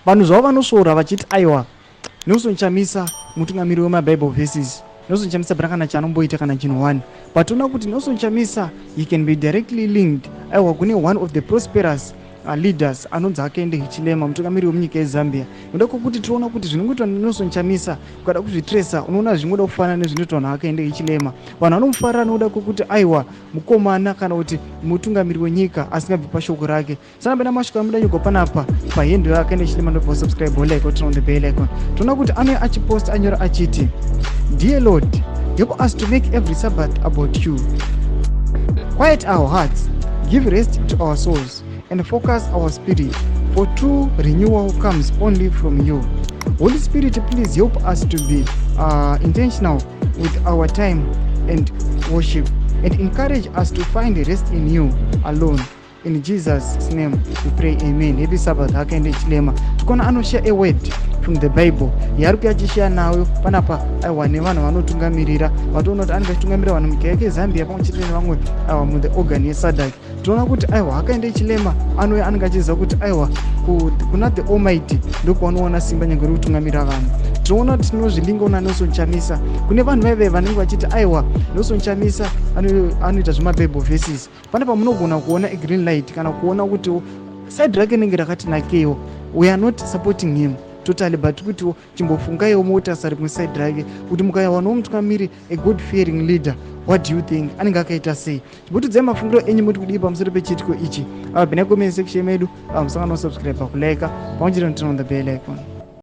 vanhu zvavo vanosvoora vachiti aiwa Nelson Chamisa mutungamiri wemaBible verses, Nelson Chamisa brakana chanomboita kana chinhu 1, but tinoona kuti Nelson Chamisa he can be directly linked aiwa kune one of the prosperous leaders anonzi akaende Hichilema, mutungamiri wemunyika yeZambia. Ndoda kuti tinoona kuti zvinongoitwa Nelson Chamisa ukada kuzvitresa unoona zvingoda kufanana nezvinoitwa vanhu akaende Hichilema. Vanhu vanomufarira nokuda kwekuti aiwa mukomana kana kuti mutungamiri wenyika asingabvi pashoko rake. Saka pena masvika muda nyugo panapa pahendi akaende Hichilema ndobva subscribe like turn on the bell icon. Tinoona kuti ane achipost anyora achiti, Dear Lord, help us to make every Sabbath about you. Quiet our hearts, give rest to our souls, and focus our spirit, for true renewal comes only from you. Holy Spirit, please help us to be intentional with our time and worship, and encourage us to find rest in you alone. In Jesus' name we pray, amen. Happy Sabbath hakaende Hichilema. Tukona anoshare a word from the Bible yari kuyachishare nayo panapa aiwa nevanhu vanotungamirira vatoona kuti anenge achitungamirira vanhu munyika yake Zambia pamwe chete nevamwe aiwa muthe organ yeSabc. Tinoona kuti aiwa hakaende Hichilema anouya anenge achiziva kuti aiwa kuna the Almighty ndokwanoona simba nyange rekutungamirira vanhu. Tinoona kuti tinozvilinga una Nelson Chamisa kune vanhu vaive vanenge vachiti aiwa Nelson Chamisa anoita zvemaBible verses. Pane pamunogona kuona a green light kana kuona kuti side rake rinenge rakati nakewo. We are not supporting him totally, but kuti chimbofungaiwo mota sari rimwe side rake kuti mukaiwanawo mutungamiri a god fearing leader, what do you think anenge akaita sei? Tibotudzai mafungiro enyu muti kudii pamusoro pechiitiko ichi. Bvina comment section medu musangano subscribe pakulike pamwe chete turn on the bell icon.